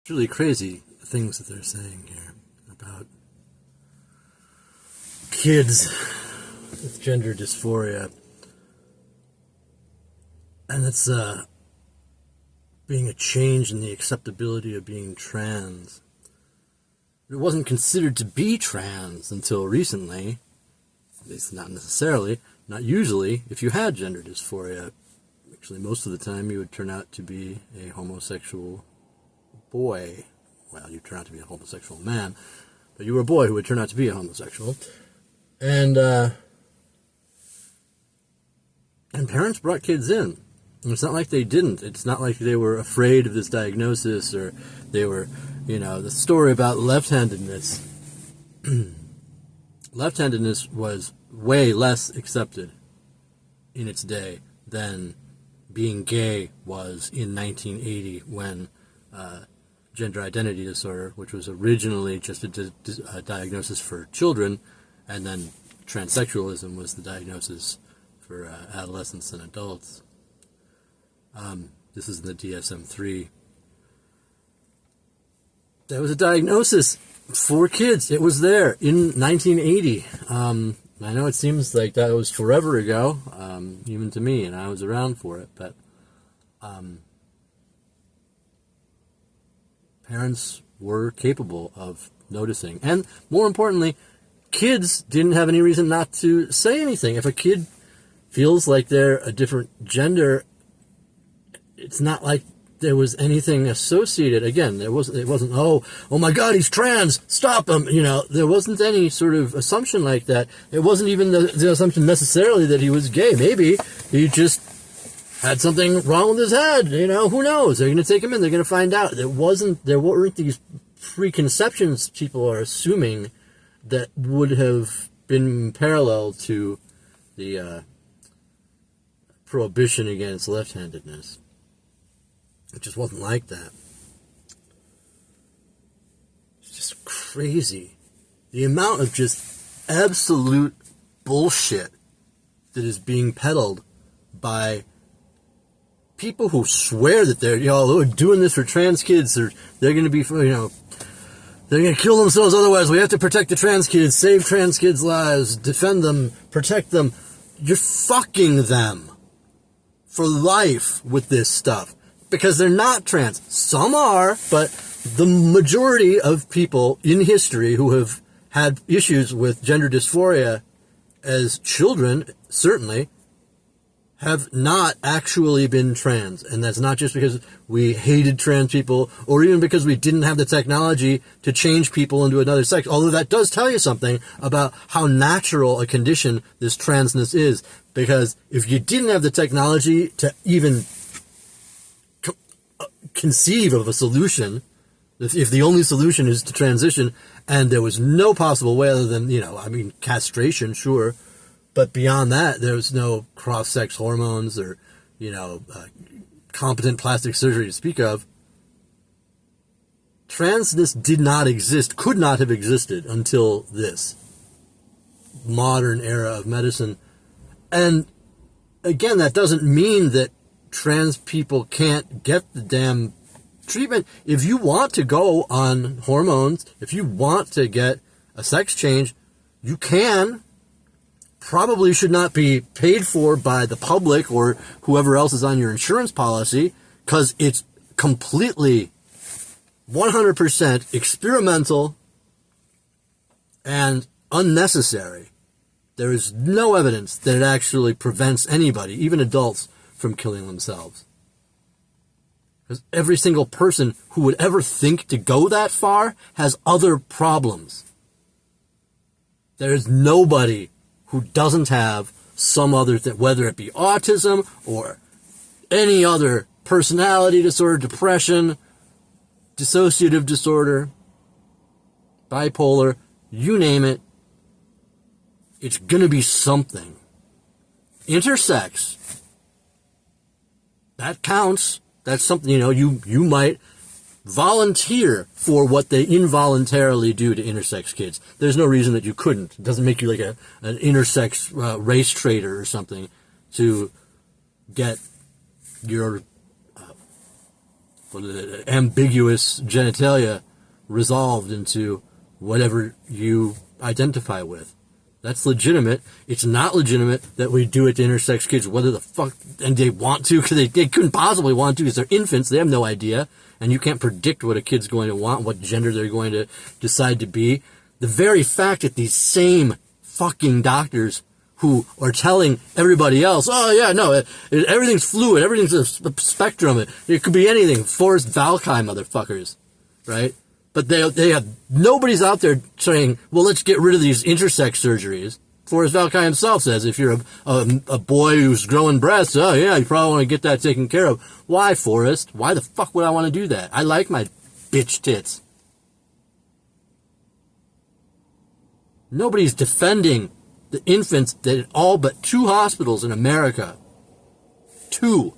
It's really crazy things that they're saying here about kids with gender dysphoria. And it's being a change in the acceptability of being trans. It wasn't considered to be trans until recently, at least not necessarily, not usually. If you had gender dysphoria, actually most of the time you would turn out to be a homosexual boy. Well, you turn out to be a homosexual man, but you were a boy who would turn out to be a homosexual. And parents brought kids in. It's not like they didn't. It's not like they were afraid of this diagnosis, or they were, the story about left-handedness. Left-handedness was way less accepted in its day than being gay was in 1980, when gender identity disorder, which was originally just a diagnosis for children, and then transsexualism was the diagnosis for adolescents and adults. This is the DSM-3. There was a diagnosis for kids. It was there in 1980. I know it seems like that was forever ago, even to me, and I was around for it, but parents were capable of noticing. And more importantly, kids didn't have any reason not to say anything. If a kid feels like they're a different gender, it's not like there was anything associated. Again, it wasn't, oh my God, he's trans, stop him. There wasn't any sort of assumption like that. It wasn't even the assumption necessarily that he was gay. Maybe he just had something wrong with his head. Who knows? They're going to take him in. They're going to find out. There weren't these preconceptions people are assuming that would have been parallel to the prohibition against left-handedness. It just wasn't like that. It's just crazy. The amount of just absolute bullshit that is being peddled by people who swear that they're doing this for trans kids. They're going to be, they're going to kill themselves otherwise. We have to protect the trans kids, save trans kids' lives, defend them, protect them. You're fucking them for life with this stuff. Because they're not trans. Some are, but the majority of people in history who have had issues with gender dysphoria as children, certainly, have not actually been trans. And that's not just because we hated trans people, or even because we didn't have the technology to change people into another sex. Although that does tell you something about how natural a condition this transness is. Because if you didn't have the technology to even conceive of a solution, if the only solution is to transition, and there was no possible way other than, castration, sure, but beyond that, there's no cross-sex hormones or, competent plastic surgery to speak of. Transness did not exist, could not have existed until this modern era of medicine. And again, that doesn't mean that trans people can't get the damn treatment. If you want to go on hormones, if you want to get a sex change, you can. Probably should not be paid for by the public or whoever else is on your insurance policy, because it's completely 100% experimental and unnecessary. There is no evidence that it actually prevents anybody, even adults, from killing themselves. Because every single person who would ever think to go that far has other problems. There is nobody who doesn't have some other thing, whether it be autism or any other personality disorder, depression, dissociative disorder, bipolar, you name it, it's going to be something. Intersex, that counts. That's something, you might volunteer for what they involuntarily do to intersex kids. There's no reason that you couldn't. It doesn't make you like an intersex race trader or something to get your ambiguous genitalia resolved into whatever you identify with. That's legitimate. It's not legitimate that we do it to intersex kids, whether the fuck, and they want to, because they couldn't possibly want to, because they're infants, they have no idea, and you can't predict what a kid's going to want, what gender they're going to decide to be. The very fact that these same fucking doctors who are telling everybody else, oh yeah, no, everything's fluid, everything's a spectrum, it could be anything, Forrest Valkai motherfuckers, right? But they have, nobody's out there saying, well, let's get rid of these intersex surgeries. Forrest Valkai himself says, if you're a boy who's growing breasts, oh yeah, you probably want to get that taken care of. Why, Forrest? Why the fuck would I want to do that? I like my bitch tits. Nobody's defending the infants that all but 2 hospitals in America, 2,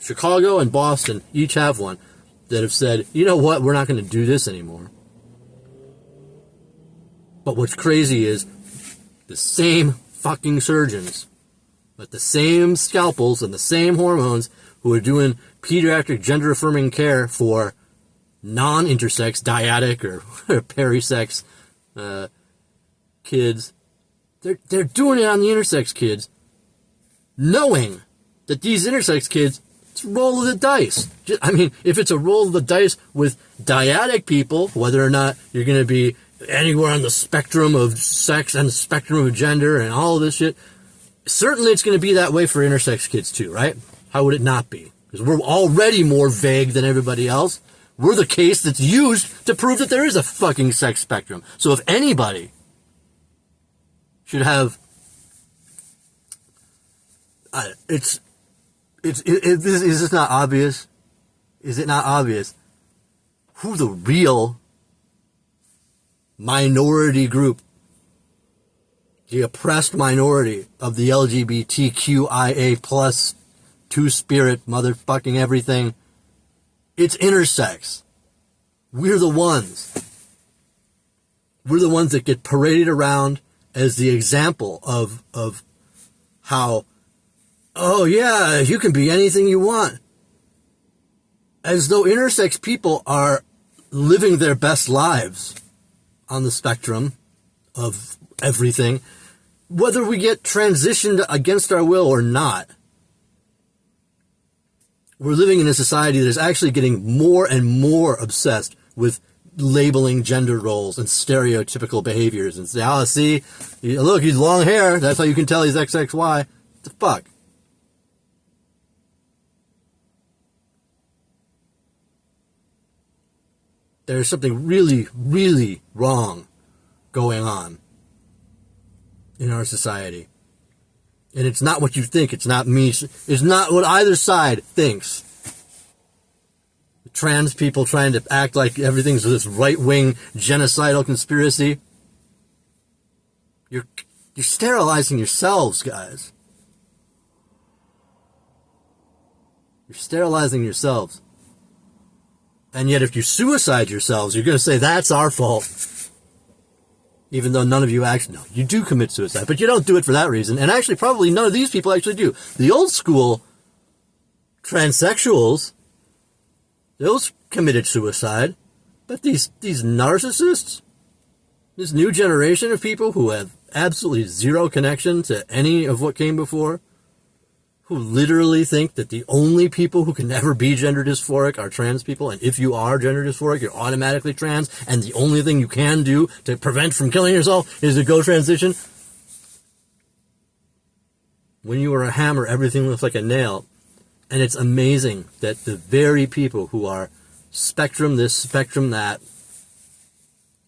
Chicago and Boston, each have one, that have said, you know what, we're not going to do this anymore. But what's crazy is the same fucking surgeons with the same scalpels and the same hormones who are doing pediatric gender-affirming care for non-intersex, dyadic, or perisex kids. They're doing it on the intersex kids, knowing that these intersex kids, it's a roll of the dice. I mean, if it's a roll of the dice with dyadic people, whether or not you're going to be anywhere on the spectrum of sex and the spectrum of gender and all of this shit, certainly it's going to be that way for intersex kids too, right? How would it not be? Because we're already more vague than everybody else. We're the case that's used to prove that there is a fucking sex spectrum. So if anybody should have, is this not obvious? Is it not obvious who the real minority group, the oppressed minority of the LGBTQIA plus two-spirit motherfucking everything? It's intersex. We're the ones. We're the ones that get paraded around as the example of how, oh yeah, you can be anything you want. As though intersex people are living their best lives on the spectrum of everything, whether we get transitioned against our will or not. We're living in a society that is actually getting more and more obsessed with labeling gender roles and stereotypical behaviors and say, oh, see, look, he's long hair. That's how you can tell he's XXY. What the fuck? There's something really, really wrong going on in our society. And it's not what you think. It's not me. It's not what either side thinks. Trans people trying to act like everything's this right-wing genocidal conspiracy. You're sterilizing yourselves, guys. You're sterilizing yourselves. And yet if you suicide yourselves, you're going to say that's our fault. Even though none of you actually, no, you do commit suicide, but you don't do it for that reason. And actually, probably none of these people actually do. The old school transsexuals, those committed suicide. But these narcissists, this new generation of people who have absolutely zero connection to any of what came before, who literally think that the only people who can never be gender dysphoric are trans people, and if you are gender dysphoric, you're automatically trans, and the only thing you can do to prevent from killing yourself is to go transition. When you are a hammer, everything looks like a nail. And it's amazing that the very people who are spectrum this, spectrum that,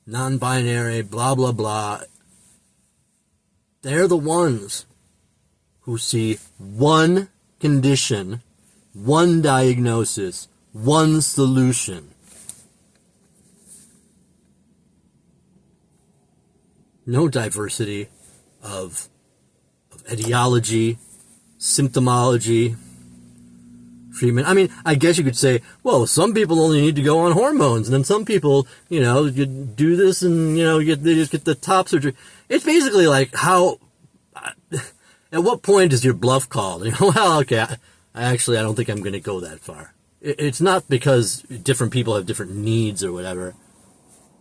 non-binary, blah, blah, blah, they're the ones who see one condition, one diagnosis, one solution. No diversity of etiology, symptomology, treatment. I mean, I guess you could say, well, some people only need to go on hormones, and then some people, you do this and, they just get the top surgery. It's basically like how... At what point is your bluff called? Well, okay, I don't think I'm going to go that far. It's not because different people have different needs or whatever.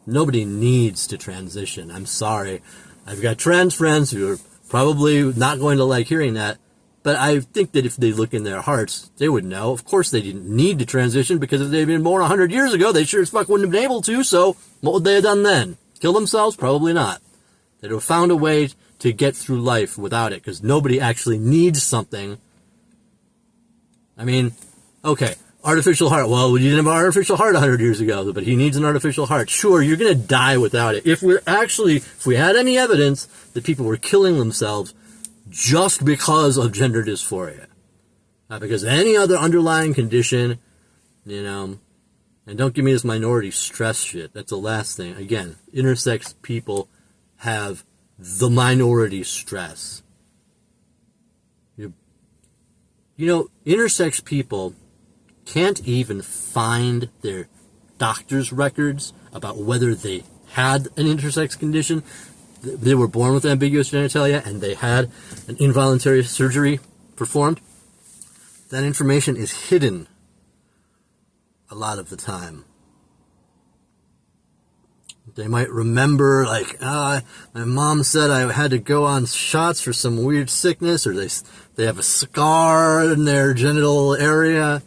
Nobody needs to transition. I'm sorry. I've got trans friends who are probably not going to like hearing that. But I think that if they look in their hearts, they would know. Of course they didn't need to transition, because if they'd been born 100 years ago, they sure as fuck wouldn't have been able to. So what would they have done then? Kill themselves? Probably not. They'd have found a way to get through life without it, because nobody actually needs something. I mean, okay, artificial heart. Well, you didn't have an artificial heart 100 years ago, but he needs an artificial heart. Sure, you're going to die without it. If we had any evidence that people were killing themselves just because of gender dysphoria, not because of any other underlying condition, and don't give me this minority stress shit. That's the last thing. Again, intersex people have the minority stress. Intersex people can't even find their doctor's records about whether they had an intersex condition. They were born with ambiguous genitalia and they had an involuntary surgery performed. That information is hidden a lot of the time. They might remember, my mom said I had to go on shots for some weird sickness, or they have a scar in their genital area.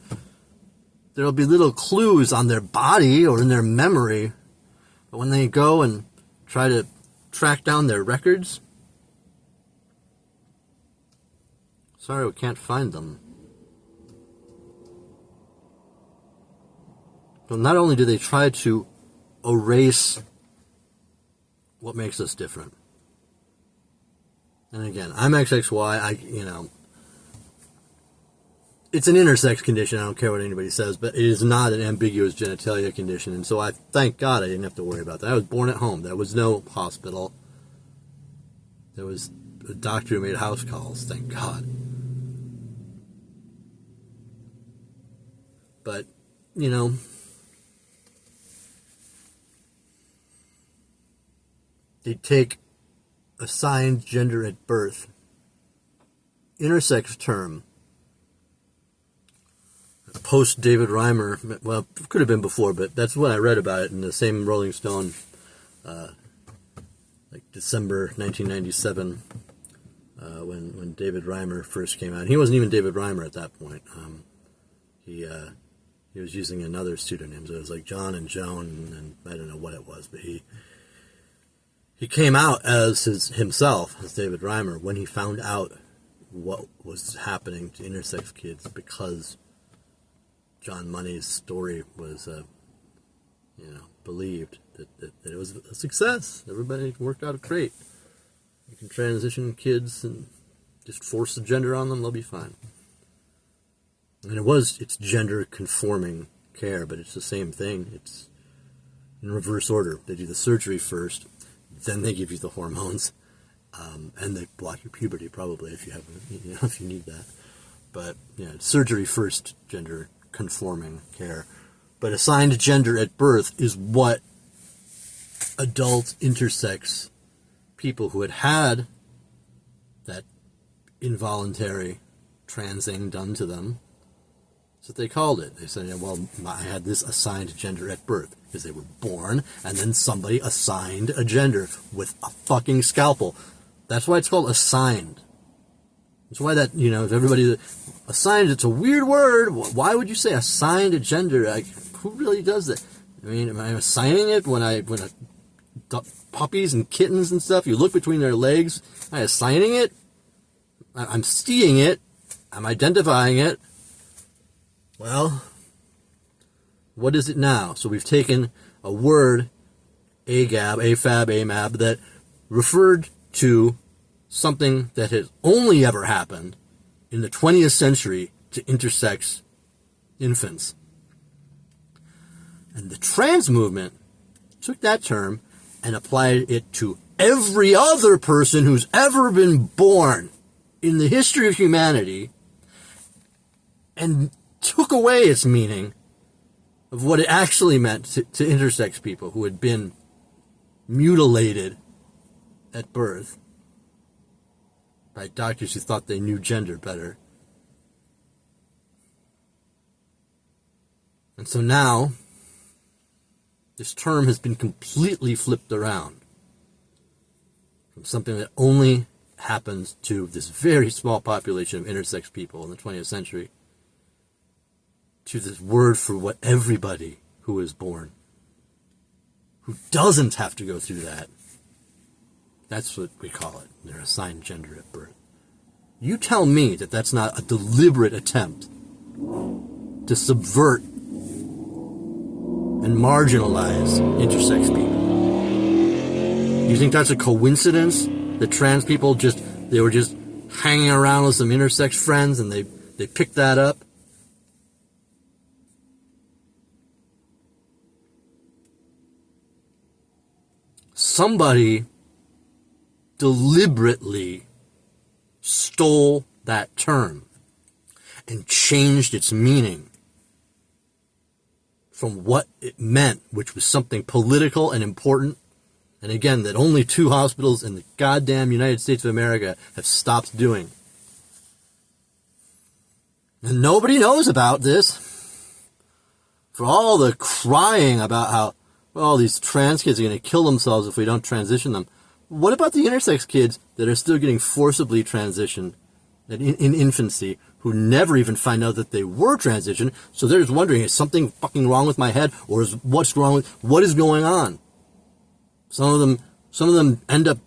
There'll be little clues on their body or in their memory. But when they go and try to track down their records, sorry, we can't find them. So not only do they try to erase what makes us different. And again, I'm XXY, it's an intersex condition, I don't care what anybody says, but it is not an ambiguous genitalia condition, and so I thank God I didn't have to worry about that. I was born at home. There was no hospital. There was a doctor who made house calls, thank God. But, they take assigned gender at birth, intersex term, post David Reimer, well, it could have been before, but that's when I read about it in the same Rolling Stone, December 1997, when David Reimer first came out. He wasn't even David Reimer at that point. He was using another pseudonym, so it was like John and Joan, and I don't know what it was, but he came out as himself, as David Reimer, when he found out what was happening to intersex kids, because John Money's story was, believed that it was a success. Everybody worked out great. You can transition kids and just force the gender on them, they'll be fine. And it's gender conforming care, but it's the same thing. It's in reverse order. They do the surgery first, then they give you the hormones, and they block your puberty probably if you need that. But surgery first, gender conforming care. But assigned gender at birth is what adult intersex people who had that involuntary transing done to them, that's what they called it. They said, well, I had this assigned gender at birth, because they were born and then somebody assigned a gender with a fucking scalpel. That's why it's called assigned. That's why that, if everybody assigned, it's a weird word. Why would you say assigned a gender? Who really does that? I mean, am I assigning it when puppies and kittens and stuff, you look between their legs? Am I assigning it? I'm seeing it. I'm identifying it. Well, what is it now? So we've taken a word, AFAB, AMAB, that referred to something that has only ever happened in the 20th century to intersex infants. And the trans movement took that term and applied it to every other person who's ever been born in the history of humanity, and took away its meaning of what it actually meant to intersex people who had been mutilated at birth by doctors who thought they knew gender better. And so now, this term has been completely flipped around from something that only happens to this very small population of intersex people in the 20th century to this word for what everybody who is born, who doesn't have to go through that. That's what we call it. They're assigned gender at birth. You tell me that that's not a deliberate attempt to subvert and marginalize intersex people. You think that's a coincidence that trans people they were just hanging around with some intersex friends and they picked that up? Somebody deliberately stole that term and changed its meaning from what it meant, which was something political and important. And again, that only 2 hospitals in the goddamn United States of America have stopped doing. And nobody knows about this. For all the crying about how, well, these trans kids are going to kill themselves if we don't transition them. What about the intersex kids that are still getting forcibly transitioned in infancy, who never even find out that they were transitioned? So they're just wondering, is something fucking wrong with my head, or is what is going on? Some of them end up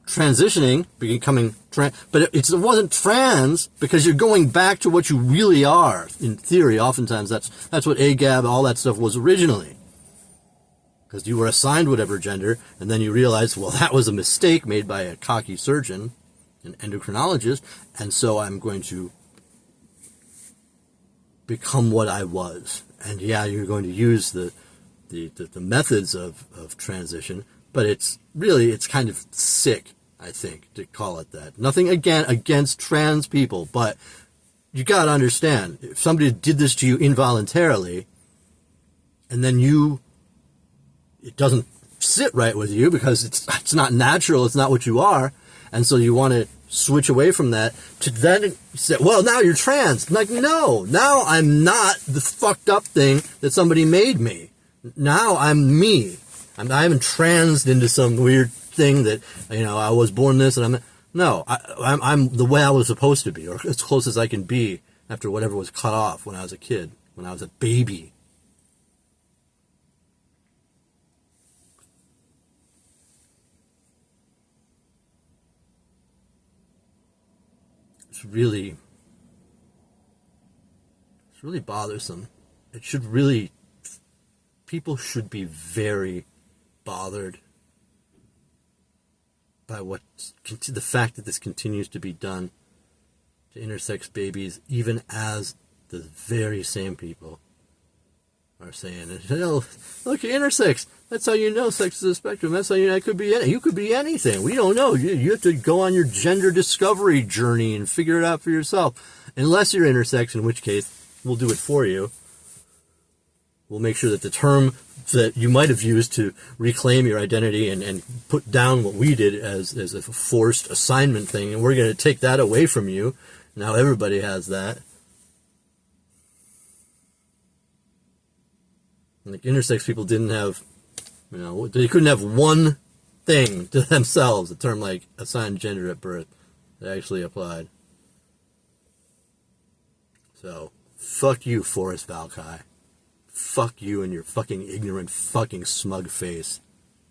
transitioning, becoming trans, but it wasn't trans because you're going back to what you really are. In theory, oftentimes that's what AGAB, all that stuff was originally. Because you were assigned whatever gender, and then you realize, well, that was a mistake made by a cocky surgeon, an endocrinologist, and so I'm going to become what I was. And yeah, you're going to use the methods of transition, but it's kind of sick, I think, to call it that. Nothing against trans people, but you got to understand, if somebody did this to you involuntarily, and then it doesn't sit right with you because it's not natural, it's not what you are, and so you want to switch away from that to then say, well, now you're trans. Like, no, now I'm not the fucked up thing that somebody made me. Now I'm me. I haven't transed into some weird thing that, I was born this and I'm the way I was supposed to be, or as close as I can be after whatever was cut off when I was a kid, when I was a baby. It's really bothersome. People should be very bothered by the fact that this continues to be done to intersex babies, even as the very same people are saying, look, you're intersex. That's how you know sex is a spectrum. That's how you could be anything. We don't know. You have to go on your gender discovery journey and figure it out for yourself. Unless you're intersex, in which case we'll do it for you. We'll make sure that the term that you might have used to reclaim your identity and put down what we did as a forced assignment thing, and we're going to take that away from you. Now everybody has that. Like, intersex people didn't have, they couldn't have one thing to themselves, a term like assigned gender at birth, that actually applied. So, fuck you, Forrest Valkai. Fuck you and your fucking ignorant fucking smug face,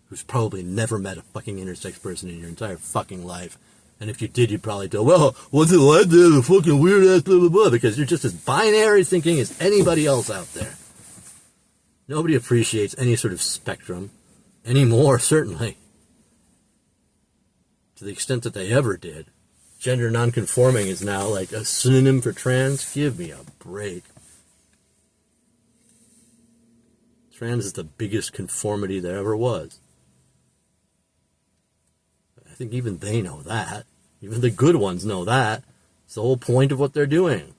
who's probably never met a fucking intersex person in your entire fucking life. And if you did, you'd probably go, well, what's it like to a fucking weird ass blah blah blah, because you're just as binary thinking as anybody else out there. Nobody appreciates any sort of spectrum anymore, certainly. To the extent that they ever did. Gender nonconforming is now like a synonym for trans. Give me a break. Trans is the biggest conformity there ever was. I think even they know that. Even the good ones know that. It's the whole point of what they're doing.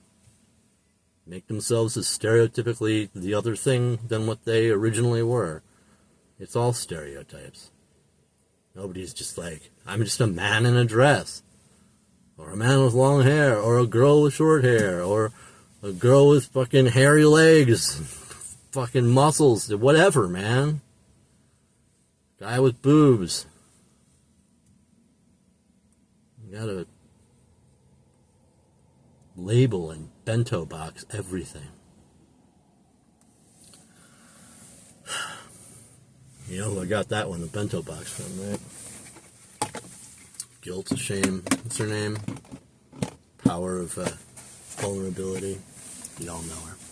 Make themselves as stereotypically the other thing than what they originally were. It's all stereotypes. Nobody's just like, I'm just a man in a dress. Or a man with long hair. Or a girl with short hair. Or a girl with fucking hairy legs. fucking muscles, whatever, man. Guy with boobs. You gotta label and bento box everything. You know who I got that one, the bento box from, right? Guilt, Shame, what's her name? Power of vulnerability. You all know her.